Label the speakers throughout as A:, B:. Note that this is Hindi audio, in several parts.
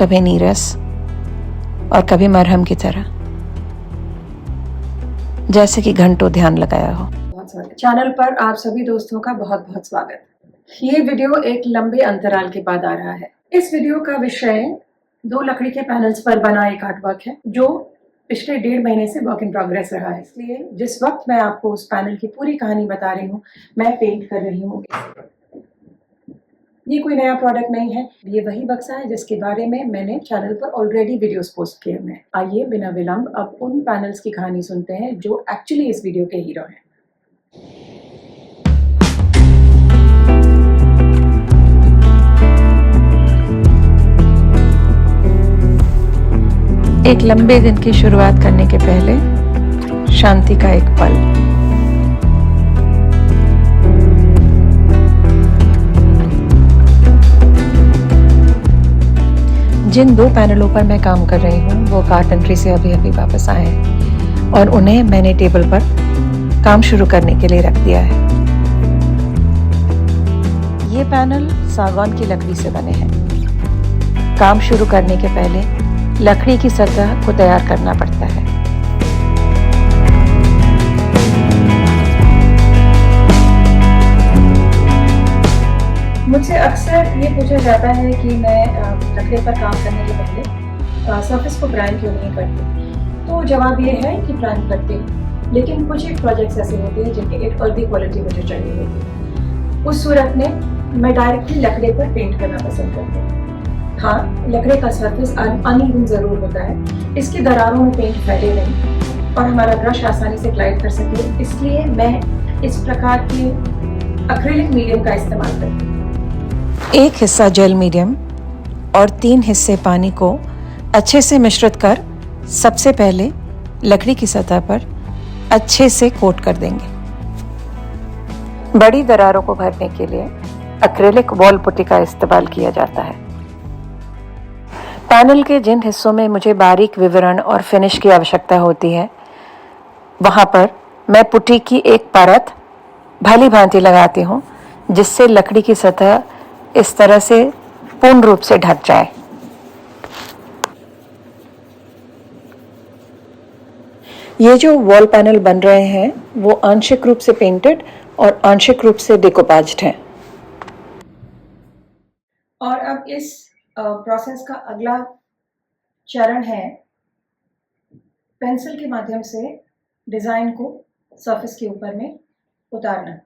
A: कभी नीरस और कभी मरहम की तरह, जैसे कि घंटों ध्यान लगाया हो।
B: बहुत स्वागत चैनल पर आप सभी दोस्तों का बहुत बहुत स्वागत। ये वीडियो एक लंबे अंतराल के बाद आ रहा है। इस वीडियो का विषय 2 लकड़ी के पैनल्स पर बना एक आर्टवर्क है जो पिछले 1.5 महीने से वर्क इन प्रोग्रेस रहा है। इसलिए जिस वक्त मैं आपको उस पैनल की पूरी कहानी बता रही हूँ, मैं पेंट कर रही हूँ। ये कोई नया प्रोडक्ट नहीं है, ये वही बक्सा है जिसके बारे में मैंने चैनल पर ऑलरेडी वीडियोस पोस्ट किए हैं। आइए बिना विलंब अब उन पैनल्स की कहानी सुनते हैं जो एक्चुअली इस वीडियो के हीरो हैं।
A: एक लंबे दिन की शुरुआत करने के पहले शांति का एक पल। जिन 2 पैनलों पर मैं काम कर रही हूँ वो कार कंट्री से अभी अभी वापस आए हैं और उन्हें मैंने टेबल पर काम शुरू करने के लिए रख दिया है। ये पैनल सागवान की लकड़ी से बने हैं। काम शुरू करने के पहले लकड़ी की सतह को तैयार करना पड़ता है।
B: मुझसे अक्सर ये पूछा जाता है कि मैं लकड़ी पर काम करने के पहले सरफेस को प्राइम क्यों नहीं करती। तो जवाब ये है कि प्राइम करती हूँ, लेकिन कुछ एक प्रोजेक्ट्स ऐसे होते हैं जिनकी एक अर्दी क्वालिटी मुझे चाहिए होती है। उस सूरत में मैं डायरेक्टली लकड़ी पर पेंट करना पसंद करती हूँ। हाँ, लकड़ी का सरफेस अनइवन जरूर होता है, इसकी दरारों में पेंट फैले नहीं और हमारा ब्रश आसानी से ग्लाइड कर सके, इसलिए मैं इस प्रकार के एक्रिलिक मीडियम का इस्तेमाल करती हूँ।
A: 1 हिस्सा जेल मीडियम और 3 हिस्से पानी को अच्छे से मिश्रित कर सबसे पहले लकड़ी की सतह पर अच्छे से कोट कर देंगे। बड़ी दरारों को भरने के लिए एक्रिलिक वॉल पुट्टी का इस्तेमाल किया जाता है। पैनल के जिन हिस्सों में मुझे बारीक विवरण और फिनिश की आवश्यकता होती है, वहां पर मैं पुट्टी की एक परत भली भांति लगाती हूँ, जिससे लकड़ी की सतह इस तरह से पूर्ण रूप से ढक जाए। ये जो वॉल पैनल बन रहे हैं वो आंशिक रूप से पेंटेड और आंशिक रूप से डिकोपाज्ड हैं।
B: और अब इस प्रोसेस का अगला चरण है पेंसिल के माध्यम से डिजाइन को सरफेस के ऊपर में उतारना।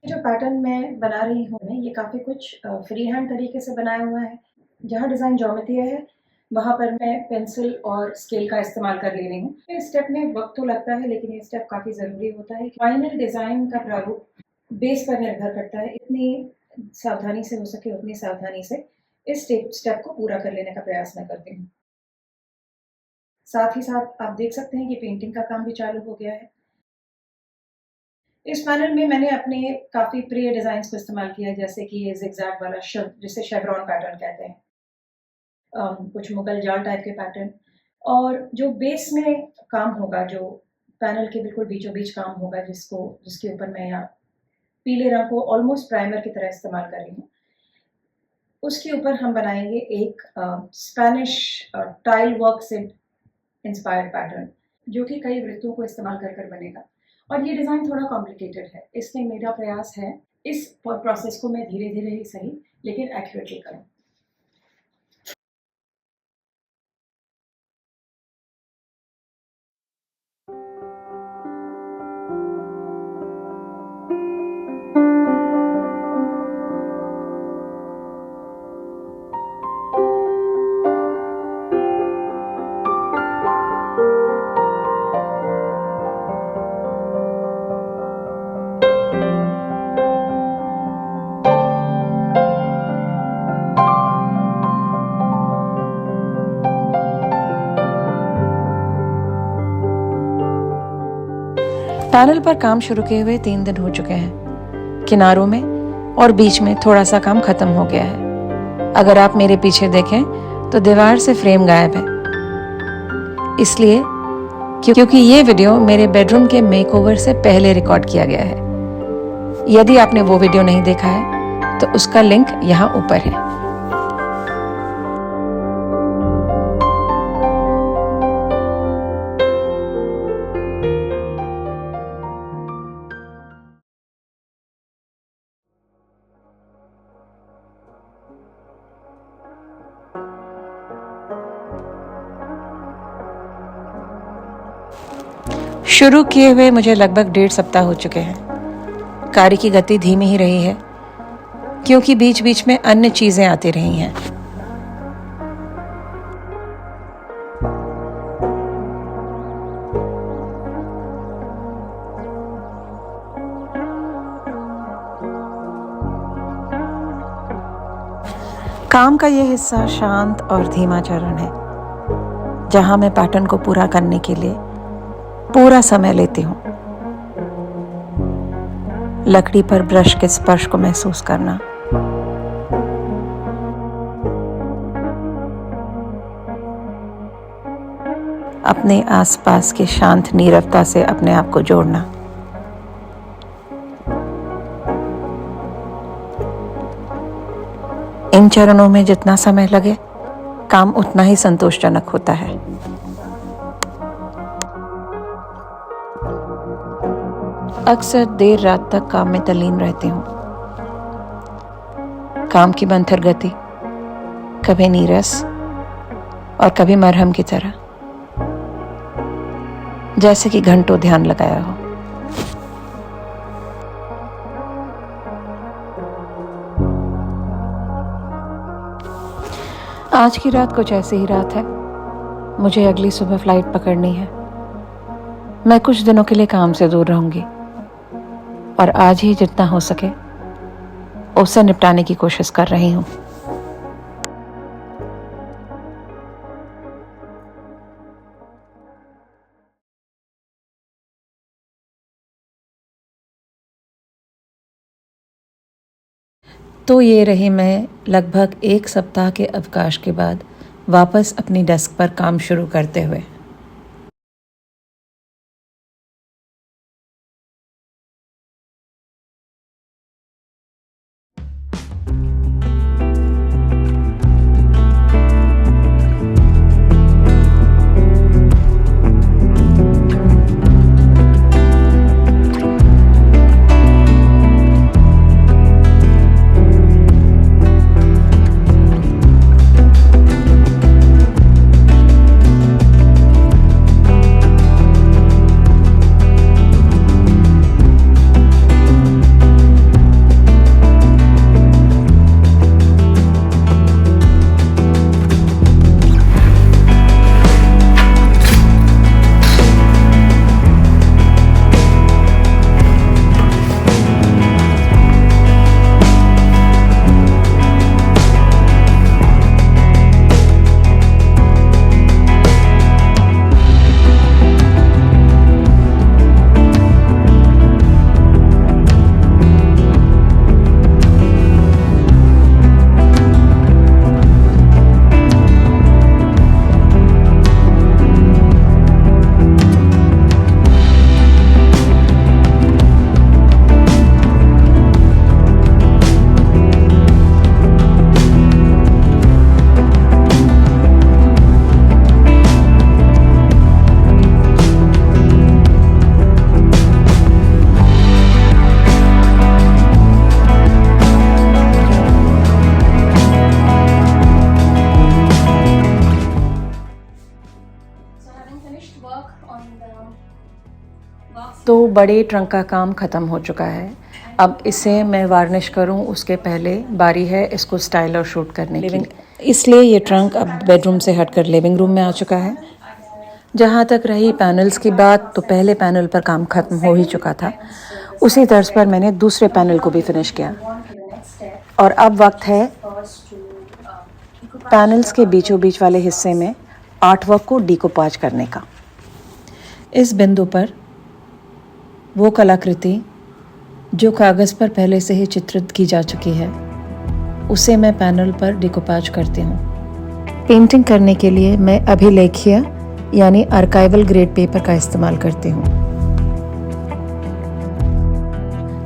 B: जो पैटर्न मैं बना रही हूँ ये काफ़ी कुछ फ्री हैंड तरीके से बनाया हुआ है। जहाँ डिज़ाइन ज्योमेट्री है वहाँ पर मैं पेंसिल और स्केल का इस्तेमाल कर ले रही हूँ। इस स्टेप में वक्त तो लगता है, लेकिन ये स्टेप काफ़ी ज़रूरी होता है। फाइनल डिज़ाइन का प्रारूप बेस पर निर्भर करता है। इतनी सावधानी से हो सके उतनी सावधानी से इस स्टेप को पूरा कर लेने का प्रयास मैं करती हूँ। साथ ही साथ आप देख सकते हैं कि पेंटिंग का काम भी चालू हो गया है। इस पैनल में मैंने अपने काफ़ी प्रिय डिज़ाइंस को इस्तेमाल किया है, जैसे कि ये ज़िगज़ैग वाला जिसे शेवरॉन पैटर्न कहते हैं, कुछ मुगल जाल टाइप के पैटर्न, और जो बेस में काम होगा, जो पैनल के बिल्कुल बीचों बीच काम होगा, जिसके ऊपर मैं यहाँ पीले रंग को ऑलमोस्ट प्राइमर की तरह इस्तेमाल कर रही हूँ, उसके ऊपर हम बनाएंगे एक स्पेनिश टाइल वर्क से इंस्पायर्ड पैटर्न, जो कि कई वृत्तों को इस्तेमाल कर बनेगा। और ये डिज़ाइन थोड़ा कॉम्प्लिकेटेड है, इसलिए मेरा प्रयास है इस प्रोसेस को मैं धीरे धीरे ही सही लेकिन एक्यूरेटली करूँ।
A: पैनल पर काम शुरू किए हुए 3 दिन हो चुके हैं। किनारों में और बीच में थोड़ा सा काम खत्म हो गया है। अगर आप मेरे पीछे देखें तो दीवार से फ्रेम गायब है, इसलिए क्योंकि ये वीडियो मेरे बेडरूम के मेकओवर से पहले रिकॉर्ड किया गया है। यदि आपने वो वीडियो नहीं देखा है तो उसका लिंक यहाँ ऊपर है। शुरू किए हुए मुझे लगभग 1.5 सप्ताह हो चुके हैं। कार्य की गति धीमी ही रही है क्योंकि बीच बीच में अन्य चीजें आती रही हैं। काम का यह हिस्सा शांत और धीमा चरण है, जहां मैं पैटर्न को पूरा करने के लिए पूरा समय लेती हूँ। लकड़ी पर ब्रश के स्पर्श को महसूस करना, अपने आसपास की शांत नीरवता से अपने आप को जोड़ना। इन चरणों में जितना समय लगे, काम उतना ही संतोषजनक होता है। अक्सर देर रात तक काम में तल्लीन रहती हूँ। काम की मंथर गति कभी नीरस और कभी मरहम की तरह, जैसे कि घंटों ध्यान लगाया हो। आज की रात कुछ ऐसी ही रात है। मुझे अगली सुबह फ्लाइट पकड़नी है। मैं कुछ दिनों के लिए काम से दूर रहूंगी और आज ही जितना हो सके उसे निपटाने की कोशिश कर रही हूँ। तो ये रही मैं लगभग 1 सप्ताह के अवकाश के बाद वापस अपनी डेस्क पर काम शुरू करते हुए। तो बड़े ट्रंक का काम ख़त्म हो चुका है। अब इसे मैं वार्निश करूं उसके पहले बारी है इसको स्टाइल और शूट करने की। इसलिए ये ट्रंक अब बेडरूम से हटकर लिविंग रूम में आ चुका है। जहाँ तक रही पैनल्स की बात, तो पहले पैनल पर काम ख़त्म हो ही चुका था। उसी तर्ज पर मैंने दूसरे पैनल को भी फिनिश किया और अब वक्त है पैनल्स के बीचों बीच वाले हिस्से में आर्टवर्क को डीकोपाज करने का। इस बिंदु पर वो कलाकृति जो कागज़ पर पहले से ही चित्रित की जा चुकी है, उसे मैं पैनल पर डिकोपाज करती हूँ। पेंटिंग करने के लिए मैं अभिलेखीय यानी आर्काइवल ग्रेड पेपर का इस्तेमाल करती हूँ।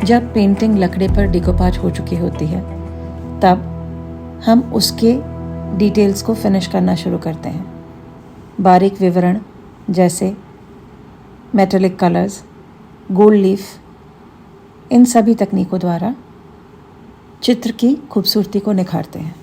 A: जब पेंटिंग लकड़े पर डिकोपाज हो चुकी होती है, तब हम उसके डिटेल्स को फिनिश करना शुरू करते हैं। बारीक विवरण जैसे मेटेलिक कलर्स, गोल्ड लीफ, इन सभी तकनीकों द्वारा चित्र की खूबसूरती को निखारते हैं।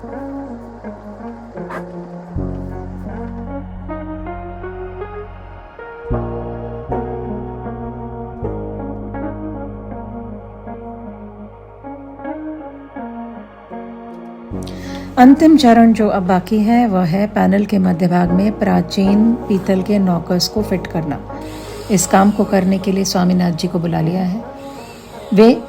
A: अंतिम चरण जो अब बाकी है वह है पैनल के मध्य भाग में प्राचीन पीतल के नॉकर्स को फिट करना। इस काम को करने के लिए स्वामीनाथ जी को बुला लिया है। वे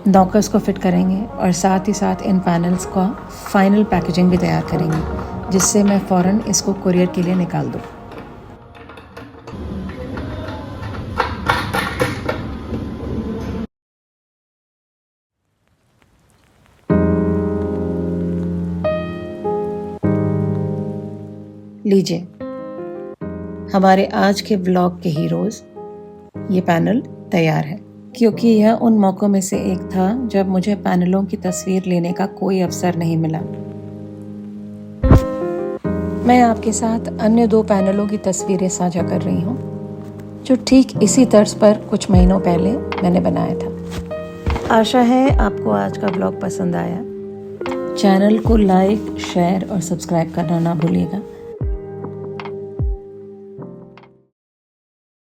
A: नॉकर्स को फिट करेंगे और साथ ही साथ इन पैनल्स का फाइनल पैकेजिंग भी तैयार करेंगे, जिससे मैं फ़ौरन इसको कुरियर के लिए निकाल दूँ। लीजिए हमारे आज के व्लॉग के हीरोज़, ये पैनल तैयार है। क्योंकि यह उन मौक़ों में से एक था जब मुझे पैनलों की तस्वीर लेने का कोई अवसर नहीं मिला। मैं आपके साथ अन्य 2 पैनलों की तस्वीरें साझा कर रही हूँ, जो ठीक इसी तर्ज पर कुछ महीनों पहले मैंने बनाया था। आशा है आपको आज का व्लॉग पसंद आया। चैनल को लाइक, शेयर और सब्सक्राइब करना ना भूलिएगा।